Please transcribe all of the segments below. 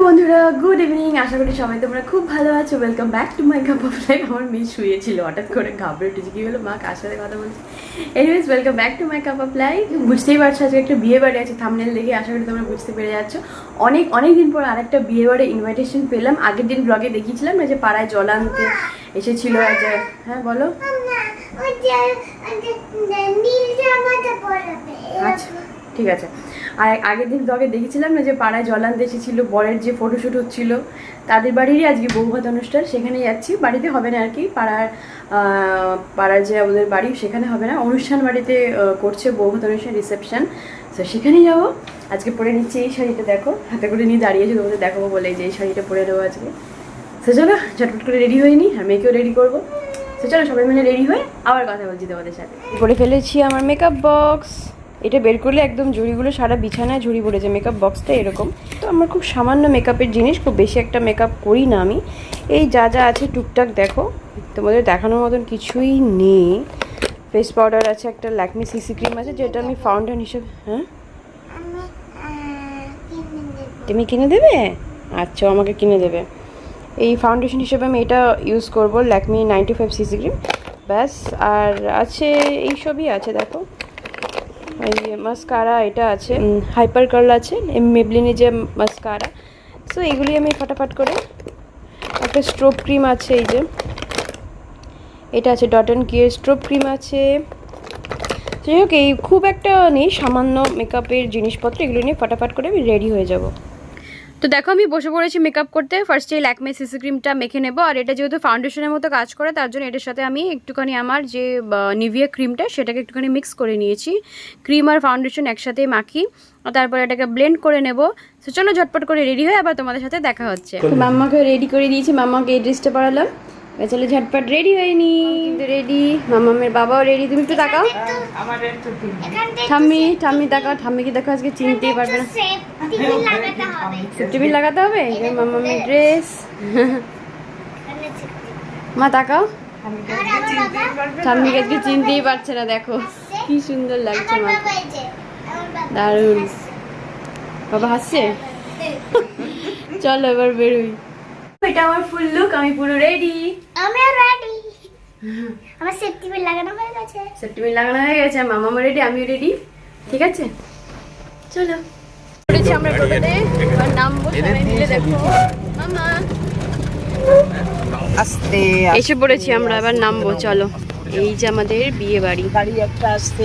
বন্ধুরা good evening, আশা করি সবাই তোমরা খুব ভালো আছো। Welcome back to my cup of life. আমার মেয়ে শুয়েছিল, হঠাৎ করে ঘাবড়ে উঠেছে, কি হলো মা কার সাথে কথা বলছি। Anyways welcome back to my cup of life. বুঝতেই পারছো আজকে একটা বিয়ে বাড়ি আছে, থাম্বনেল দেখে আশা করি তোমরা বুঝতে পেরে যাচ্ছ। অনেক দিন পর আরেকটা বিয়ে বাড়ি ইনভাইটেশন পেলাম। আগের দিন ব্লগে দেখিয়েছিলাম না যে পাড়ায় জল আনতে এসেছিল। হ্যাঁ বলো। আচ্ছা ঠিক আছে। আর আগের দিন ব্লগে দেখেছিলাম না যে পাড়ায় জল আনতে এসেছিলো, বরের যে ফটোশ্যুট হচ্ছিলো, তাদের বাড়িরই আজকে বৌভাত অনুষ্ঠান। সেখানে যাচ্ছি, বাড়িতে হবে না আর কি, পাড়ার যে আমাদের বাড়ি সেখানে হবে না, অনুষ্ঠান বাড়িতে করছে বৌভাত অনুষ্ঠান, রিসেপশন। তো সেখানেই যাবো। আজকে পরে নিচ্ছি এই শাড়িটা, দেখো হাতে করে নিয়ে দাঁড়িয়েছি, তোমাদের দেখাবো বলে যে এই শাড়িটা পরে নেবো আজকে। সে চলো ঝটপট করে রেডি হয়ে নিই, আর মেয়েকেও রেডি করবো। তো চলো সবাই মিলে রেডি হয়ে আবার কথা বলছি তোমাদের সাথে। করে ফেলেছি আমার মেকআপ বক্স। এটা বের করলে একদম ঝুড়িগুলো সারা বিছানায় ঝুড়ি পড়েছে। মেকআপ বক্সটা এরকম। তো আমার খুব সামান্য মেকআপের জিনিস, খুব বেশি একটা মেকআপ করি না আমি। এই যা আছে টুকটাক, দেখো তোমাদের দেখানোর মতন কিছুই নেই। ফেস পাউডার আছে, একটা ল্যাকমি সিসি ক্রিম আছে, যেটা আমি ফাউন্ডেশন হিসেবে। হ্যাঁ তুমি কিনে দেবে? আচ্ছা আমাকে কিনে দেবে। এই ফাউন্ডেশন হিসেবে আমি এটা ইউজ করব, ল্যাকমি 95 সিসি ক্রিম, ব্যাস। আর আছে এইসবই আছে, দেখো এই মাস্কারা, এটা আছে হাইপার কার্ল আছে, মেবলিনের যে মাস্কারা। সো এগুলি আমি ফটাফট করে। একটা স্ট্রোব ক্রিম আছে, এই যে এটা আছে ডট অ্যান্ড কিয়ের স্ট্রোব ক্রিম আছে। যাই হোক, এই খুব একটা নেই, সামান্য মেকআপের জিনিসপত্র, এগুলো নিয়ে ফটাফট করে আমি রেডি হয়ে যাব। তো দেখো আমি বসে পড়েছি মেকআপ করতে। ফার্স্টে ল্যাকমে সিসি ক্রিমটা মেখে নেবো। আর এটা যেহেতু ফাউন্ডেশনের মতো কাজ করে, তার জন্য এটার সাথে আমি একটুখানি আমার যে নিভিয়া ক্রিমটা সেটাকে একটুখানি মিক্স করে নিয়েছি। ক্রিম আর ফাউন্ডেশন একসাথে মাখি, আর তারপরে এটাকে ব্লেন্ড করে নেব। তো চলো ঝটপট করে রেডি হয়ে আবার তোমাদের সাথে দেখা হচ্ছে। তো মাম্মাকে রেডি করে দিয়েছি, মাম্মাকে এই ড্রেসটা পরালাম। চলো ঝটপট রেডি হয়ে নি। কিন্তু রেডি, মাম্মামের বাবাও রেডি। তুমি একটু তাকাও, ঠাম্মি তাকাও। ঠাম্মিকে দেখো আজকে চিনতেই পারবে না। সেফটি বিল লাগাতে হবে। মাম্মামের ড্রেস। মা তাকাও, ঠাম্মিকে আজকে চিনতেই পারছে না, দেখো কি সুন্দর লাগছে মা, দারুণ। বাবা হাসছে। চলো এবার বেরোই। এটা আমার ফুল লুক, আমি পুরো রেডি। আমিও রেডি। আমার সেফটি বিল লাগানো হয়ে গেছে। সেফটি বিল লাগানো হয়ে গেছে, মামাও রেডি, আমিও রেডি। ঠিক আছে চলো। পড়েছি আমরা টোটোতে, এবার নামবো সবাই মিলে। দেখো মামা আস্তে এসে পড়েছি আমরা, এবার নামবো। চলো, এই যে আমাদের বিয়ে বাড়ি। গাড়ি একটা আসতে।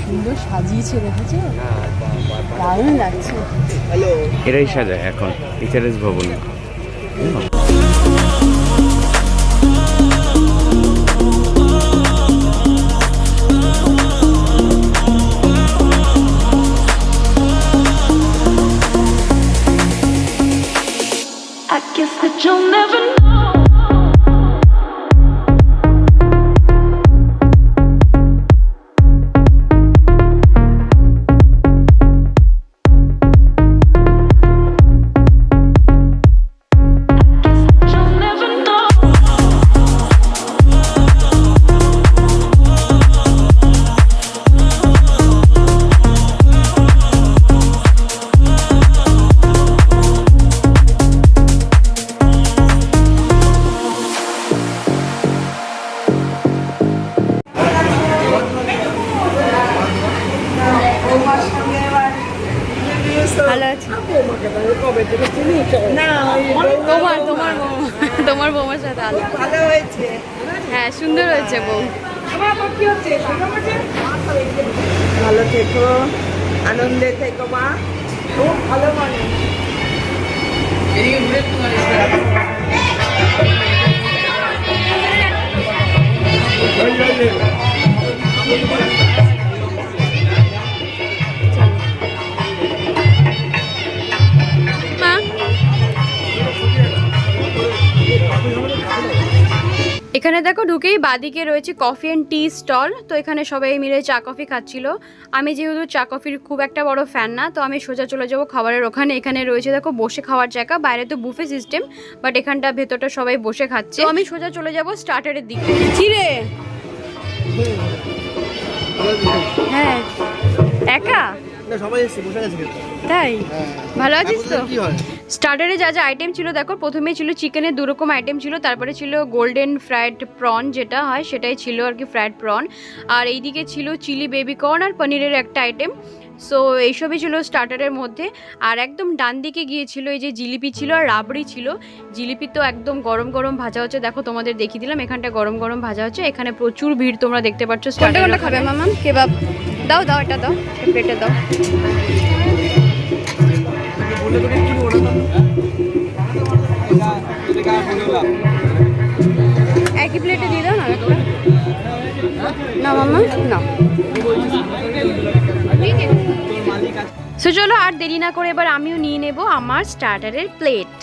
সুন্দর সাজিয়েছে, দেখেছো দারুণ লাগছে। এরাই সাজায় এখন টিচার্স ভবনে। I guess that you'll never know. ভালো আছে তোমার বৌমার সাথে ভালো হয়েছে। হ্যাঁ সুন্দর হয়েছে বউ। ভালো থেকো, আনন্দে থেকো মা, খুব ভালো মানে। এখানে দেখো ঢুকেই বাদিকে রয়েছে কফি অ্যান্ড টি স্টল। তো এখানে সবাই মিলে চা কফি খাচ্ছিল। আমি যেহেতু চা কফির খুব একটা বড় ফ্যান না, তো আমি সোজা চলে যাবো খাবারের ওখানে। এখানে রয়েছে দেখো বসে খাওয়ার জায়গা, বাইরে তো বুফে সিস্টেম, বাট এখানটা ভেতরটা সবাই বসে খাচ্ছে। তো আমি সোজা চলে যাবো স্টার্টারের দিকে। চিরে হ্যাঁ একা সবাই এসে বসে গেছে তাই ভালো আছিস তো? স্টার্টারে যা যা আইটেম ছিল দেখো, প্রথমে ছিল চিকেনের 2 রকম আইটেম ছিল, তারপরে ছিল গোল্ডেন ফ্রাইড প্রন যেটা হয় সেটাই ছিল আর কি, ফ্রাইড প্রন। আর এইদিকে ছিল চিলি বেবি কর্ন আর পনিরের একটা আইটেম। সো এইসবই ছিল স্টার্টারের মধ্যে। আর একদম ডান দিকে গিয়েছিল এই যে জিলিপি ছিল আর রাবড়ি ছিল। জিলিপি তো একদম গরম গরম ভাজা হচ্ছে, দেখো তোমাদের দেখিয়ে দিলাম, এখানটা গরম গরম ভাজা হচ্ছে। এখানে প্রচুর ভিড় তোমরা দেখতে পাচ্ছ। কোনটা কোনটা খাবে মামা? কেবাব দাও দাও, এটা দাও, প্লেটে দাও। একই প্লেটে দিয়ে দাও না একটা। না মামা না। সো চলো আর দেরি না করে এবার আমিও নিয়ে নেব আমার স্টার্টারের প্লেট।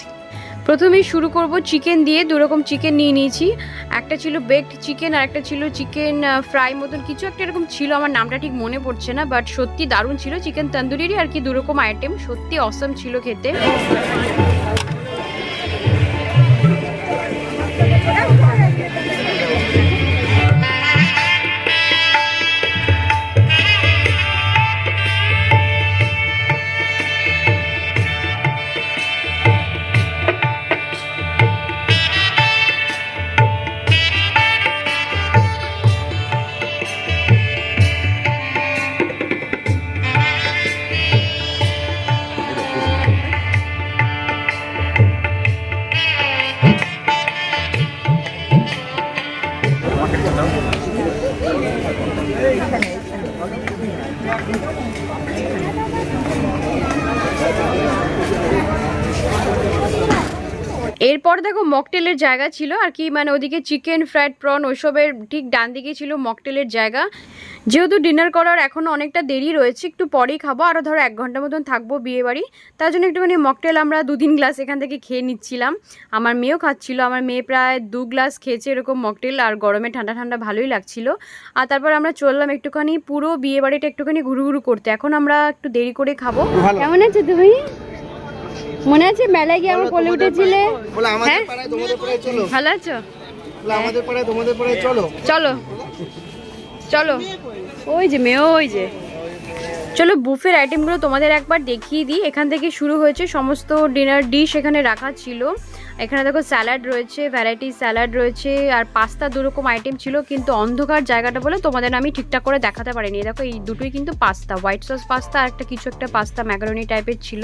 প্রথমেই শুরু করব চিকেন দিয়ে। 2 রকম চিকেন নিয়ে নিয়েছি, একটা ছিল বেকড চিকেন আর একটা ছিল চিকেন ফ্রাই মতন কিছু একটা এরকম ছিল, আমার নামটা ঠিক মনে পড়ছে না, বাট সত্যি দারুণ ছিল। চিকেন তন্দুরিরই আর কি 2 রকম আইটেম, সত্যি অসম ছিল খেতে। এরপর দেখো মকটেলের জায়গা ছিল আর কি, মানে ওদিকে চিকেন ফ্রাইড প্রন ওইসবের ঠিক ডান দিকে ছিল মকটেলের জায়গা। যেহেতু ডিনার করার এখনও অনেকটা দেরি রয়েছে, একটু পরেই খাবো, আরও ধরো 1 ঘন্টা মতন থাকবো বিয়ে বাড়ি, তার জন্য একটুখানি মকটেল আমরা 2-3 গ্লাস এখান থেকে খেয়ে নিচ্ছিলাম। আমার মেয়েও খাচ্ছিল, আমার মেয়ে প্রায় 2 গ্লাস খেয়েছে এরকম মকটেল, আর গরমে ঠান্ডা ঠান্ডা ভালোই লাগছিল। আর তারপর আমরা চললাম একটুখানি পুরো বিয়ে বাড়িটা একটুখানি ঘুরু করতে। এখন আমরা একটু দেরি করে খাবো। কেমন আছে তুমি? মনে আছে মেলায় গিয়ে আমার কোলে উঠেছিলে? হ্যাঁ ভালো আছো? আমাদের পাড়ায় তোমাদের পাড়ায় চলো চলো চলো, ওই যে মেয়ে, ওই যে চলো বুফের আইটেমগুলো তোমাদের একবার দেখিয়ে দিই। এখান থেকে শুরু হয়েছে সমস্ত ডিনার ডিশ এখানে রাখা ছিল। এখানে দেখো স্যালাড রয়েছে, ভ্যারাইটি স্যালাড রয়েছে, আর পাস্তা 2 রকম আইটেম ছিল, কিন্তু অন্ধকার জায়গাটা বলে তোমাদের আমি ঠিকঠাক করে দেখাতে পারিনি। দেখো এই দুটোই কিন্তু পাস্তা, হোয়াইট সস পাস্তা আর একটা কিছু একটা পাস্তা ম্যাকারনি টাইপের ছিল।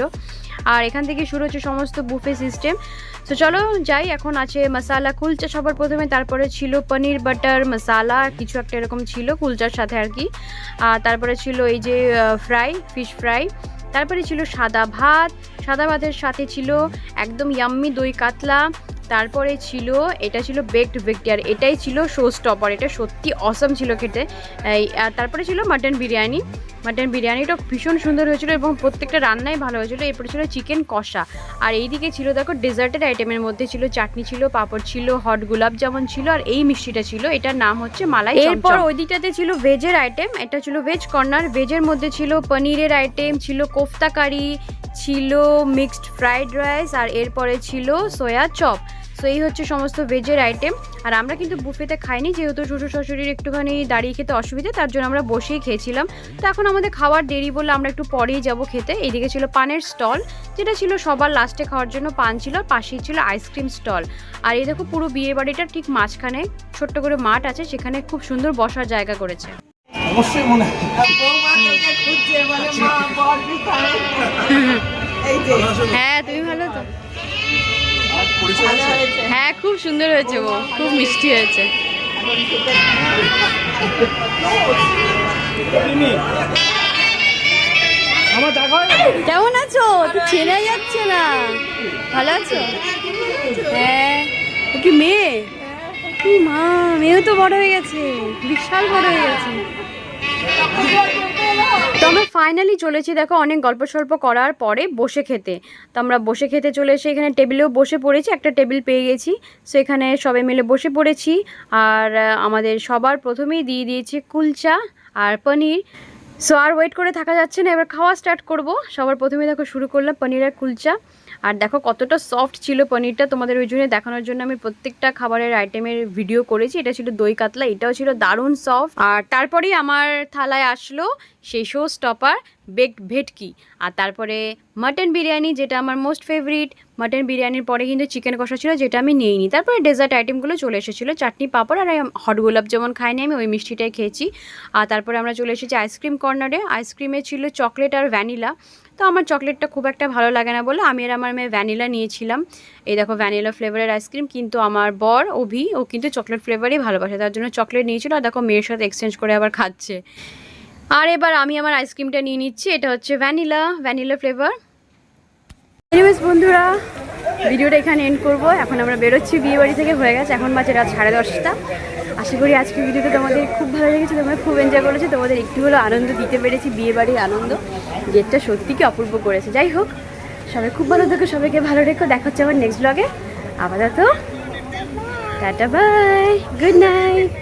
আর এখান থেকে শুরু হচ্ছে সমস্ত বুফে সিস্টেম। তো চলো যাই। এখন আছে মশালা কুলচা সবার প্রথমে, তারপরে ছিল পনির বাটার মশালা কিছু একটা এরকম ছিল কুলচার সাথে আর কি। আর তারপরে ছিল এই যে ফ্রাই, ফিশ ফ্রাই, তারপরে ছিল সাদা ভাত, সাদা ভাতের সাথে ছিল একদম ইয়াম্মি দই কাতলা, তারপরে ছিল এটা ছিল বেকড ভেটকি, আর এটাই ছিল শো স্টপার, এটা সত্যি অসম ছিল খেতে। আর তারপরে ছিল মাটন বিরিয়ানি, মাটন বিরিয়ানিটা ভীষণ সুন্দর হয়েছিল এবং প্রত্যেকটা রান্নাই ভালো হয়েছিল। এরপরে ছিল চিকেন কষা, আর এইদিকে ছিল দেখো ডেজার্টের আইটেমের মধ্যে ছিল চাটনি ছিল, পাঁপড় ছিল, হট গোলাপ জামুন ছিল, আর এই মিষ্টিটা ছিল, এটার নাম হচ্ছে মালাই চমচম। এরপর ওই দিকটাতে ছিল ভেজের আইটেম, এটা ছিল ভেজ কর্নার। ভেজের মধ্যে ছিল পনিরের আইটেম, ছিল কোফতা কারি, ছিল মিক্সড ফ্রাইড রাইস, আর এরপরে ছিল সোয়া চপ। সো এই হচ্ছে সমস্ত ভেজের আইটেম। আর আমরা কিন্তু বুফেতে খাইনি, যেহেতু শ্বশুর শাশুড়ির একটুখানি দাঁড়িয়ে খেতে অসুবিধা, তার জন্য আমরা বসেই খেয়েছিলাম। তো এখন আমাদের খাওয়ার দেরি বলে আমরা একটু পরেই যাব খেতে। এইদিকে ছিল পানের স্টল, যেটা ছিল সবার লাস্টে খাওয়ার জন্য পান ছিল, পাশেই ছিল আইসক্রিম স্টল। আর এই দেখো পুরো বিয়ে বাড়িটার ঠিক মাঝখানে ছোট্ট করে মাঠ আছে, সেখানে খুব সুন্দর বসার জায়গা করেছে। অবশ্যই মনে হ্যাঁ তুমি ভালো তো? হ্যাঁ খুব সুন্দর হয়েছে, ও খুব মিষ্টি হয়েছে। কেমন আছো? তো চেনা যাচ্ছে না। ভালো আছো? হ্যাঁ। ও কি মেয়ে? মা, মেয়েও তো বড় হয়ে গেছে, বিশাল বড় হয়ে গেছে। তো আমরা ফাইনালি চলেছি দেখো অনেক গল্প সল্প করার পরে বসে খেতে। তো আমরা বসে খেতে চলে এসে এখানে টেবিলেও বসে পড়েছি, একটা টেবিল পেয়ে গেছি। সো এখানে সবাই মিলে বসে পড়েছি। আর আমাদের সবার প্রথমেই দিয়ে দিয়েছে কুলচা আর পনির। সো আর ওয়েট করে থাকা যাচ্ছে না, এবার খাওয়া স্টার্ট করব। সবার প্রথমে দেখো শুরু করলাম পনির আর কুলচা। আর দেখো কতটা সফট ছিল পনিরটা, তোমাদের ওই জন্য দেখানোর জন্য আমি প্রত্যেকটা খাবারের আইটেমের ভিডিও করেছি। এটা ছিল দই কাতলা, এটাও ছিল দারুণ সফট। আর তারপরেই আমার থালায় আসলো সেই শো স্টপার বেকড ভেটকি। আর তারপরে মাটন বিরিয়ানি, যেটা আমার মোস্ট ফেভারিট। মাটন বিরিয়ানির পরে কিন্তু চিকেন কষা ছিল, যেটা আমি নিইনি। তারপরে ডেজার্ট আইটেমগুলো চলে এসেছিলো, চাটনি পাঁপড়। আর হট গোলাপ যেমন খাইনি আমি, ওই মিষ্টিটাই খেয়েছি। আর তারপরে আমরা চলে এসেছি আইসক্রিম কর্নারে। আইসক্রিমে ছিল চকলেট আর ভ্যানিলা। তো আমার চকলেটটা খুব একটা ভালো লাগে না বলে আমি আর আমার মেয়ে ভ্যানিলা নিয়েছিলাম। এই দেখো ভ্যানিলা ফ্লেভারের আইসক্রিম, কিন্তু আমার বর অভি ও কিন্তু চকলেট ফ্লেভারই ভালোবাসে, তার জন্য চকলেট নিয়েছিল। আর দেখো মেয়ের সাথে এক্সচেঞ্জ করে আবার খাচ্ছে। আর এবার আমি আমার আইসক্রিমটা নিয়ে নিচ্ছি, এটা হচ্ছে ভ্যানিলা ফ্লেভার। এনিওয়েজ বন্ধুরা, ভিডিওটা এখানে এন্ড করবো। এখন আমরা বেরোচ্ছি বিয়ে বাড়ি থেকে, হয়ে গেছে এখন বাজে রাত 10:30। আশা করি আজকের ভিডিওটা তোমাদের খুব ভালো লেগেছে, তোমরা খুব এনজয় করেছো, তোমাদের একটু হলেও আনন্দ দিতে পেরেছি। বিয়ে বাড়ির আনন্দ, গেটটা সত্যি কি অপূর্ব করেছে। যাই হোক, সবাই খুব ভালো থেকো, সবাইকে ভালো রেখো। দেখা হচ্ছে আবার নেক্সট ব্লগে। আপাতত টাটা, বাই, গুড নাইট।